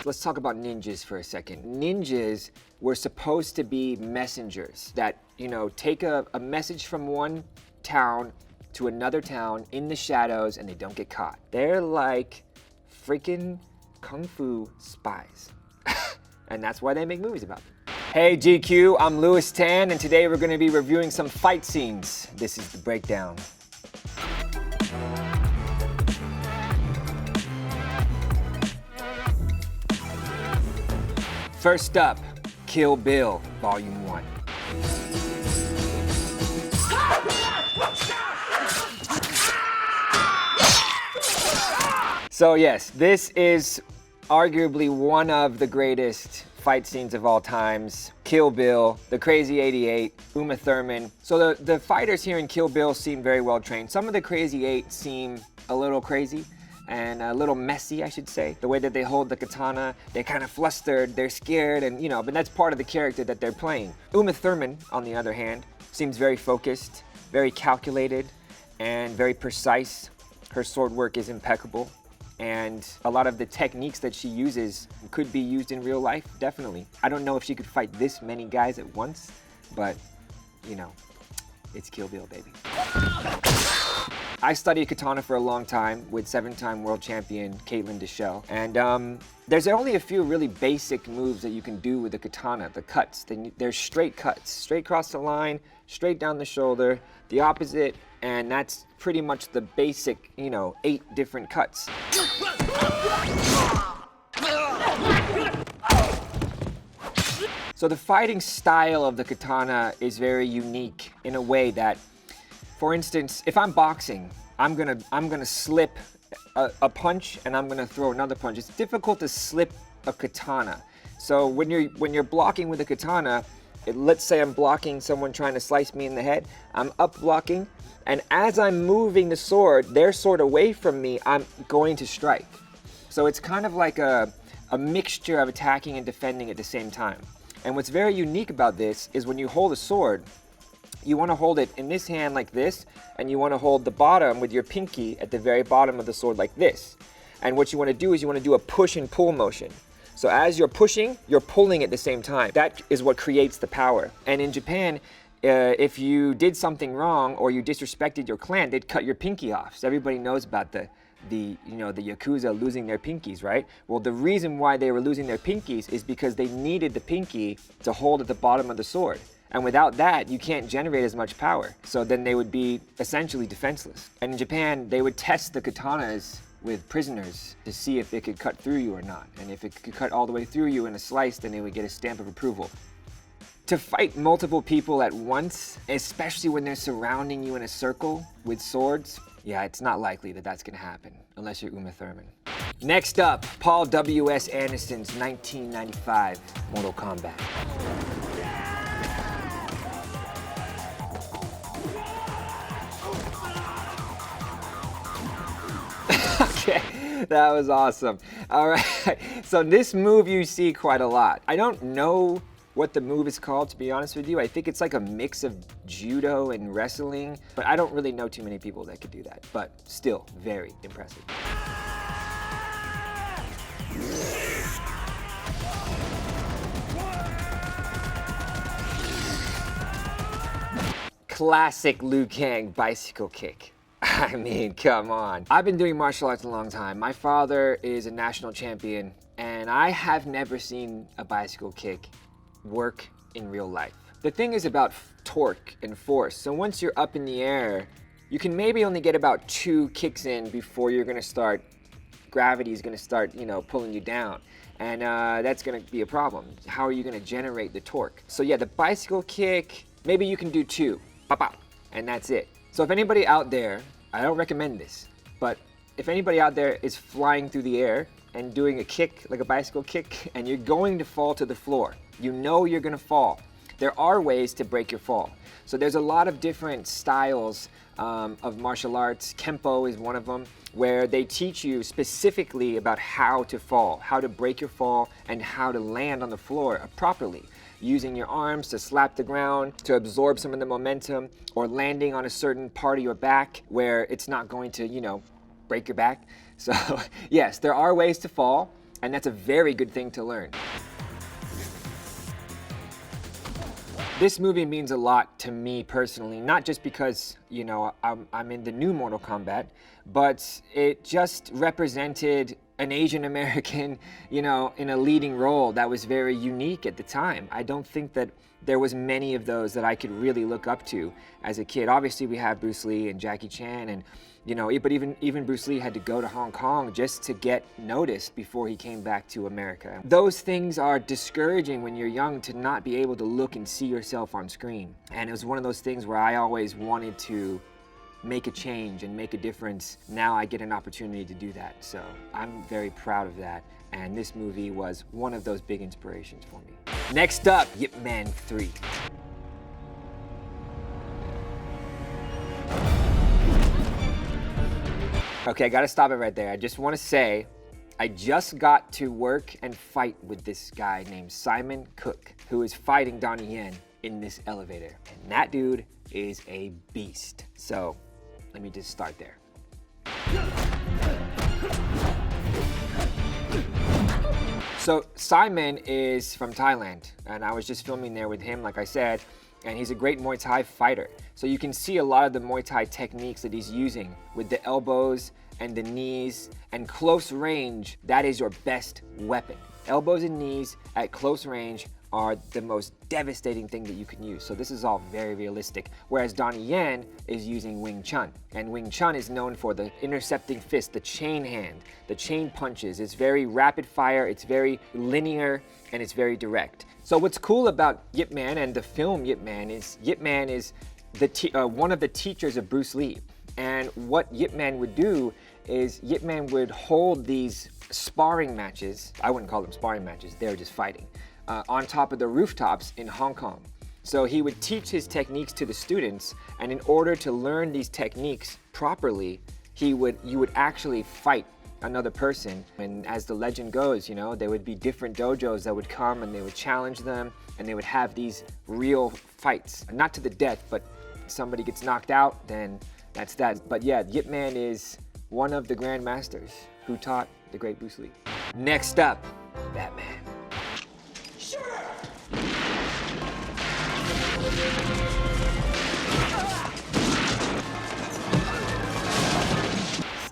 Let's talk about ninjas for a second. Ninjas were supposed to be messengers that, take a message from one town to another town in the shadows and they don't get caught. They're like freaking kung fu spies. And that's why they make movies about them. Hey GQ, I'm Lewis Tan, and today we're going to be reviewing some fight scenes. This is The Breakdown. First up, Kill Bill, Volume 1. So yes, this is arguably one of the greatest fight scenes of all times. Kill Bill, the Crazy 88, Uma Thurman. So the fighters here in Kill Bill seem very well trained. Some of the Crazy 8 seem a little crazy and a little messy, I should say. The way that they hold the katana, they're kind of flustered, they're scared, and but that's part of the character that they're playing. Uma Thurman, on the other hand, seems very focused, very calculated, and very precise. Her sword work is impeccable. And a lot of the techniques that she uses could be used in real life, definitely. I don't know if she could fight this many guys at once, but, it's Kill Bill, baby. I studied katana for a long time with 7-time world champion Caitlin Deschelle. And there's only a few really basic moves that you can do with the katana, the cuts. They're straight cuts, straight across the line, straight down the shoulder, the opposite, and that's pretty much the basic, 8 different cuts. So the fighting style of the katana is very unique in a way that, for instance, if I'm boxing, I'm gonna slip a punch and I'm gonna throw another punch. It's difficult to slip a katana. So when you're blocking with a katana, let's say I'm blocking someone trying to slice me in the head, I'm up blocking, and as I'm moving the sword, their sword away from me, I'm going to strike. So it's kind of like a mixture of attacking and defending at the same time. And what's very unique about this is when you hold a sword, you want to hold it in this hand like this, and you want to hold the bottom with your pinky at the very bottom of the sword like this. And what you want to do is you want to do a push and pull motion. So as you're pushing, you're pulling at the same time. That is what creates the power. And in Japan, if you did something wrong or you disrespected your clan, they'd cut your pinky off. So everybody knows about the Yakuza losing their pinkies, right? Well, the reason why they were losing their pinkies is because they needed the pinky to hold at the bottom of the sword. And without that, you can't generate as much power. So then they would be essentially defenseless. And in Japan, they would test the katanas with prisoners to see if it could cut through you or not. And if it could cut all the way through you in a slice, then they would get a stamp of approval. To fight multiple people at once, especially when they're surrounding you in a circle with swords, yeah, it's not likely that that's gonna happen, unless you're Uma Thurman. Next up, Paul W.S. Anderson's 1995 Mortal Kombat. Okay, that was awesome. All right, so this move you see quite a lot. I don't know what the move is called, to be honest with you. I think it's like a mix of judo and wrestling, but I don't really know too many people that could do that, but still very impressive. Classic Liu Kang bicycle kick. I mean, come on. I've been doing martial arts a long time. My father is a national champion, and I have never seen a bicycle kick work in real life. The thing is about torque and force. So once you're up in the air, you can maybe only get about 2 kicks in before you're gonna start, gravity is gonna start, pulling you down. And that's gonna be a problem. How are you gonna generate the torque? So yeah, the bicycle kick, maybe you can do 2, pop out, and that's it. So if anybody out there, I don't recommend this, but if anybody out there is flying through the air and doing a kick, like a bicycle kick, and you're going to fall to the floor, you know you're gonna fall. There are ways to break your fall. So there's a lot of different styles of martial arts. Kempo is one of them, where they teach you specifically about how to fall, how to break your fall, and how to land on the floor properly. Using your arms to slap the ground, to absorb some of the momentum, or landing on a certain part of your back where it's not going to, break your back. So yes, there are ways to fall. And that's a very good thing to learn. This movie means a lot to me personally, not just because, you know, I'm in the new Mortal Kombat, but it just represented an Asian American, you know, in a leading role that was very unique at the time. I don't think that there was many of those that I could really look up to as a kid. Obviously, we have Bruce Lee and Jackie Chan, and you know, but even Bruce Lee had to go to Hong Kong just to get noticed before he came back to America. Those things are discouraging when you're young, to not be able to look and see yourself on screen. And it was one of those things where I always wanted to make a change and make a difference. Now I get an opportunity to do that. So I'm very proud of that. And this movie was one of those big inspirations for me. Next up, Yip Man 3. Okay, I gotta stop it right there. I just wanna say, I just got to work and fight with this guy named Simon Cook, who is fighting Donnie Yen in this elevator. And that dude is a beast. So, let me just start there. So, Simon is from Thailand, and I was just filming there with him, like I said, and he's a great Muay Thai fighter. So you can see a lot of the Muay Thai techniques that he's using with the elbows and the knees, and close range, that is your best weapon. Elbows and knees at close range are the most devastating thing that you can use. So this is all very realistic. Whereas Donnie Yen is using Wing Chun. And Wing Chun is known for the intercepting fist, the chain hand, the chain punches. It's very rapid fire, it's very linear, and it's very direct. So what's cool about Yip Man and the film Yip Man is one of the teachers of Bruce Lee. And what Yip Man would do is Yip Man would hold these sparring matches. I wouldn't call them sparring matches, they were just fighting. On top of the rooftops in Hong Kong. So he would teach his techniques to the students, and in order to learn these techniques properly, you would actually fight another person. And as the legend goes, you know, there would be different dojos that would come and they would challenge them, and they would have these real fights. Not to the death, but somebody gets knocked out, then that's that. But yeah, Yip Man is one of the Grand Masters who taught the great Bruce Lee. Next up, Batman.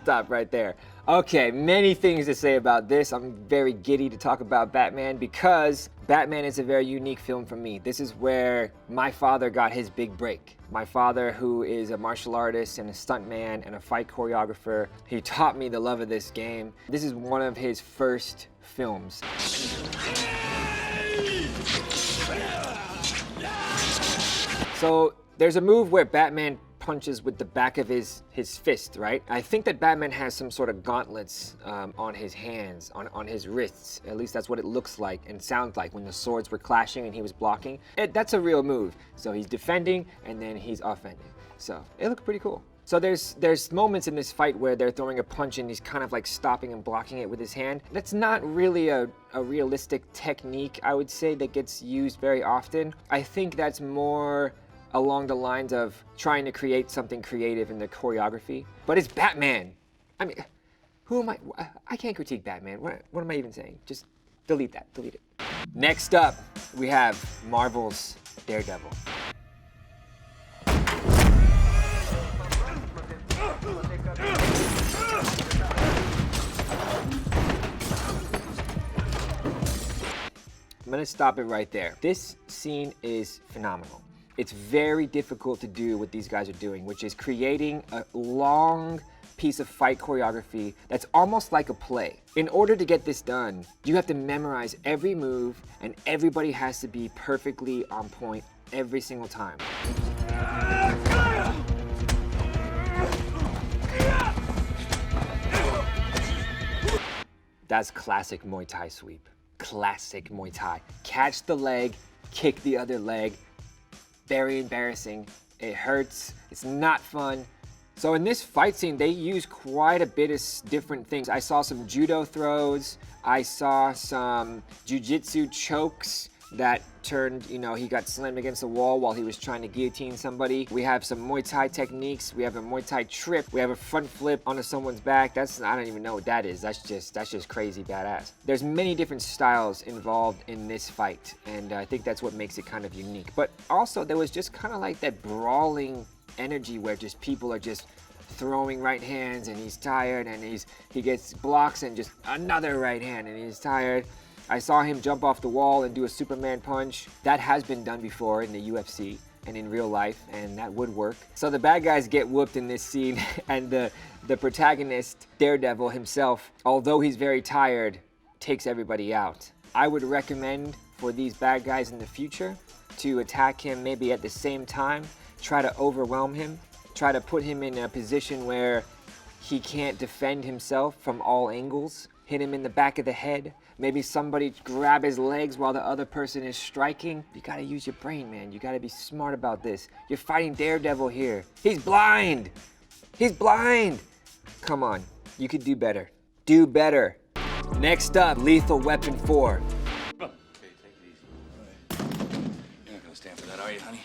Stop right there. Okay, many things to say about this. I'm very giddy to talk about Batman because Batman is a very unique film for me. This is where my father got his big break. My father, who is a martial artist and a stuntman and a fight choreographer, he taught me the love of this game. This is one of his first films. So there's a move where Batman punches with the back of his fist, right? I think that Batman has some sort of gauntlets on his hands, on his wrists. At least that's what it looks like and sounds like when the swords were clashing and he was blocking. That's a real move. So he's defending and then he's offending. So it looked pretty cool. So there's moments in this fight where they're throwing a punch and he's kind of like stopping and blocking it with his hand. That's not really a realistic technique, I would say, that gets used very often. I think that's more along the lines of trying to create something creative in the choreography. But it's Batman. I mean, who am I? I can't critique Batman. What am I even saying? Just delete that, delete it. Next up, we have Marvel's Daredevil. I'm gonna stop it right there. This scene is phenomenal. It's very difficult to do what these guys are doing, which is creating a long piece of fight choreography that's almost like a play. In order to get this done, you have to memorize every move and everybody has to be perfectly on point every single time. That's classic Muay Thai sweep. Classic Muay Thai. Catch the leg, kick the other leg. Very embarrassing. It hurts. It's not fun. So in this fight scene, they use quite a bit of different things. I saw some judo throws. I saw some jiu-jitsu chokes. that turned, he got slammed against the wall while he was trying to guillotine somebody. We have some Muay Thai techniques. We have a Muay Thai trip. We have a front flip onto someone's back. I don't even know what that is. That's just crazy badass. There's many different styles involved in this fight, and I think that's what makes it kind of unique. But also, there was just kind of like that brawling energy where just people are just throwing right hands, and he's tired, and he gets blocks and just another right hand, and he's tired. I saw him jump off the wall and do a Superman punch. That has been done before in the UFC and in real life, and that would work. So the bad guys get whooped in this scene, and the protagonist, Daredevil himself, although he's very tired, takes everybody out. I would recommend for these bad guys in the future to attack him maybe at the same time, try to overwhelm him, try to put him in a position where he can't defend himself from all angles, hit him in the back of the head, maybe somebody grab his legs while the other person is striking. You gotta use your brain, man. You gotta be smart about this. You're fighting Daredevil here. He's blind. He's blind. Come on, you could do better. Do better. Next up, Lethal Weapon 4. Okay, take it easy. All right. You're not gonna stand for that, are you, honey?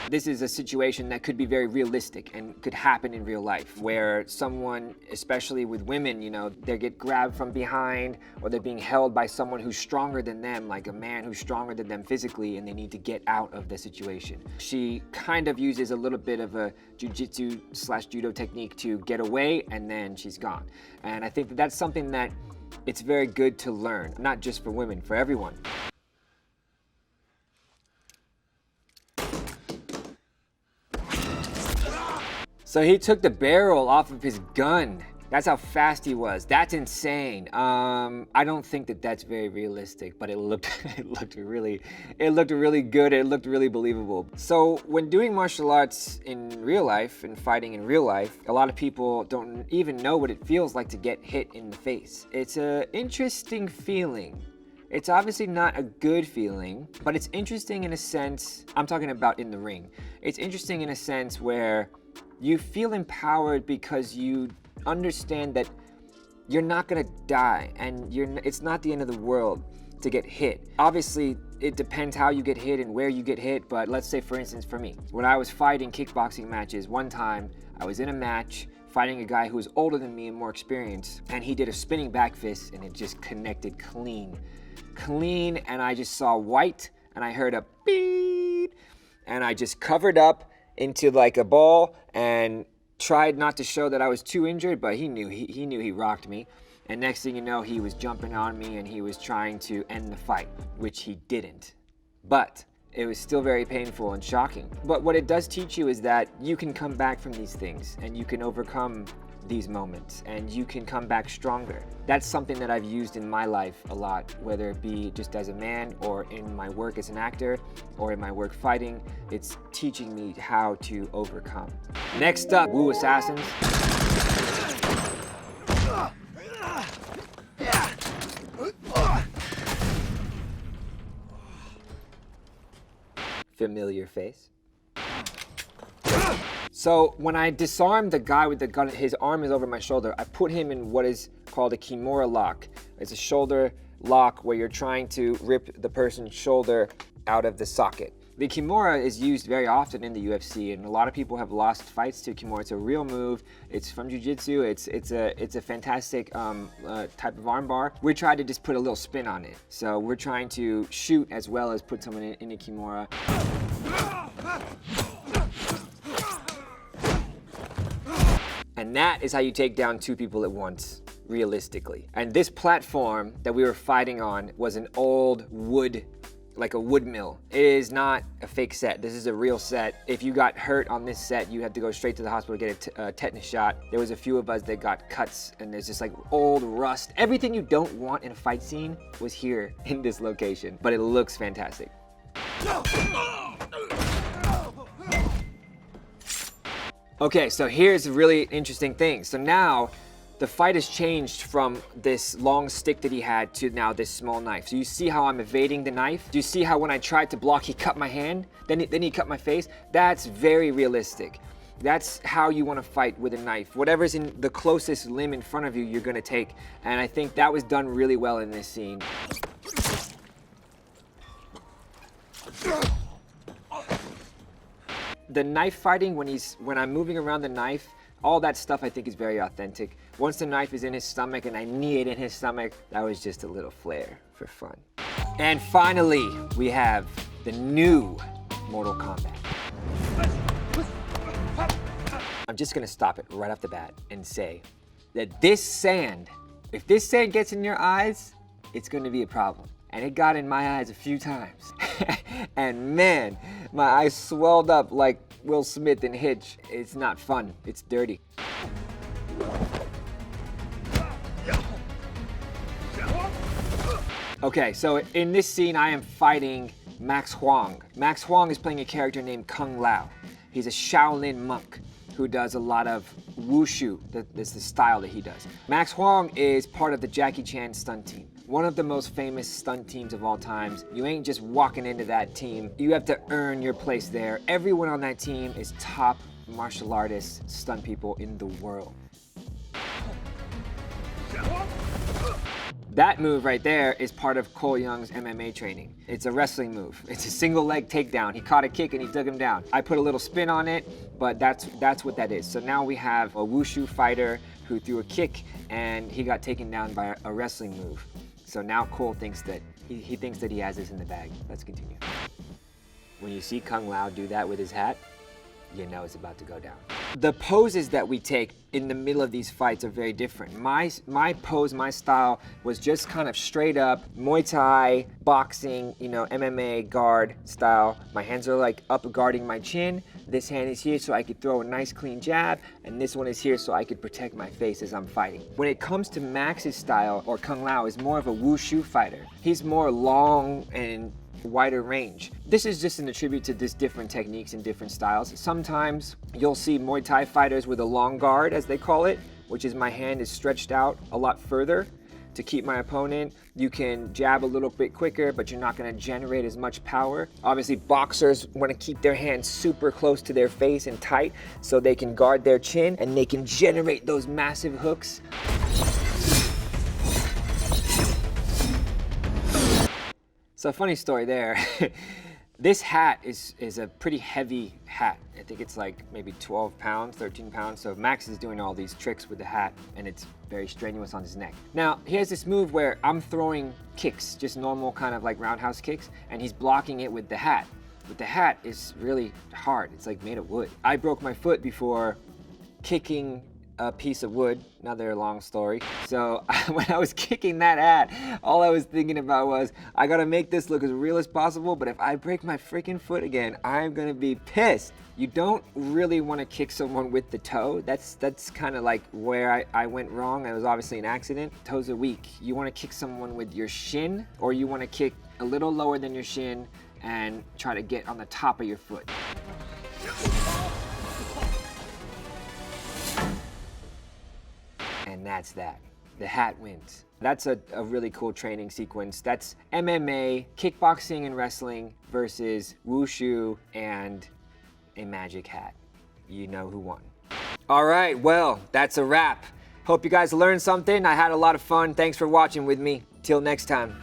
This is a situation that could be very realistic and could happen in real life, where someone, especially with women, they get grabbed from behind, or they're being held by someone who's stronger than them, like a man who's stronger than them physically, and they need to get out of the situation. She kind of uses a little bit of a jiu-jitsu/judo technique to get away, and then she's gone. And I think that that's something that it's very good to learn, not just for women, for everyone. So he took the barrel off of his gun. That's how fast he was. That's insane. I don't think that that's very realistic, but it looked really good. It looked really believable. So when doing martial arts in real life and fighting in real life, a lot of people don't even know what it feels like to get hit in the face. It's an interesting feeling. It's obviously not a good feeling, but it's interesting in a sense. I'm talking about in the ring. It's interesting in a sense where you feel empowered because you understand that you're not gonna die, and it's not the end of the world to get hit. Obviously, it depends how you get hit and where you get hit, but let's say, for instance, for me, when I was fighting kickboxing matches, one time I was in a match fighting a guy who was older than me and more experienced, and he did a spinning back fist, and it just connected clean, and I just saw white, and I heard a beep, and I just covered up into like a ball and tried not to show that I was too injured, but he knew he rocked me. And next thing you know, he was jumping on me and he was trying to end the fight, which he didn't. But it was still very painful and shocking. But what it does teach you is that you can come back from these things, and you can overcome these moments, and you can come back stronger. That's something that I've used in my life a lot, whether it be just as a man or in my work as an actor or in my work fighting. It's teaching me how to overcome. Next up, Wu Assassins. Familiar face. So when I disarmed the guy with the gun, his arm is over my shoulder, I put him in what is called a Kimura lock. It's a shoulder lock where you're trying to rip the person's shoulder out of the socket. The Kimura is used very often in the UFC, and a lot of people have lost fights to Kimura. It's a real move. It's from Jiu-Jitsu. It's a fantastic type of armbar. We tried to just put a little spin on it. So we're trying to shoot as well as put someone in a Kimura. And that is how you take down two people at once, realistically. And this platform that we were fighting on was an old wood, like a wood mill. It is not a fake set. This is a real set. If you got hurt on this set, you had to go straight to the hospital to get a tetanus shot. There was a few of us that got cuts, and there's just like old rust. Everything you don't want in a fight scene was here in this location, but it looks fantastic. Okay, so here's a really interesting thing. So now the fight has changed from this long stick that he had to now this small knife. So you see how I'm evading the knife? Do you see how when I tried to block, he cut my hand? Then he cut my face? That's very realistic. That's how you want to fight with a knife. Whatever's in the closest limb in front of you, you're going to take. And I think that was done really well in this scene. The knife fighting, when I'm moving around the knife, all that stuff I think is very authentic. Once the knife is in his stomach and I knee it in his stomach, that was just a little flair for fun. And finally, we have the new Mortal Kombat. I'm just gonna stop it right off the bat and say that this sand, if this sand gets in your eyes, it's gonna be a problem. And it got in my eyes a few times. And man, my eyes swelled up like Will Smith in Hitch. It's not fun, it's dirty. Okay, so in this scene, I am fighting Max Huang. Max Huang is playing a character named Kung Lao. He's a Shaolin monk who does a lot of wushu. That's the style that he does. Max Huang is part of the Jackie Chan stunt team. One of the most famous stunt teams of all times. You ain't just walking into that team. You have to earn your place there. Everyone on that team is top martial artists, stunt people in the world. That move right there is part of Cole Young's MMA training. It's a wrestling move. It's a single leg takedown. He caught a kick and he took him down. I put a little spin on it, but that's what that is. So now we have a wushu fighter who threw a kick and he got taken down by a wrestling move. So now Cole thinks that he thinks that he has this in the bag. Let's continue. When you see Kung Lao do that with his hat, you know it's about to go down. The poses that we take in the middle of these fights are very different. My pose, my style was just kind of straight up Muay Thai, boxing, you know, MMA guard style. My hands are like up guarding my chin. This hand is here so I could throw a nice clean jab, and this one is here so I could protect my face as I'm fighting. When it comes to Max's style, or Kung Lao, is more of a wushu fighter. He's more long and wider range. This is just an attribute to just different techniques and different styles. Sometimes you'll see Muay Thai fighters with a long guard, as they call it, which is my hand is stretched out a lot further to keep my opponent. You can jab a little bit quicker, but you're not gonna generate as much power. Obviously, boxers wanna keep their hands super close to their face and tight so they can guard their chin and they can generate those massive hooks. So funny story there. This hat is a pretty heavy hat. I think it's like maybe 12 pounds, 13 pounds. So Max is doing all these tricks with the hat and it's very strenuous on his neck. Now, he has this move where I'm throwing kicks, just normal kind of like roundhouse kicks, and he's blocking it with the hat. But the hat is really hard. It's like made of wood. I broke my foot before kicking a piece of wood, another long story. So when I was kicking that hat, all I was thinking about was, I gotta make this look as real as possible, but if I break my freaking foot again, I'm gonna be pissed. You don't really wanna kick someone with the toe. That's kind of like where I went wrong. It was obviously an accident. Toes are weak. You wanna kick someone with your shin, or you wanna kick a little lower than your shin and try to get on the top of your foot. And that's that. The hat wins. That's a really cool training sequence. That's MMA, kickboxing and wrestling versus wushu and a magic hat. You know who won. All right, well, that's a wrap. Hope you guys learned something. I had a lot of fun. Thanks for watching with me. Till next time.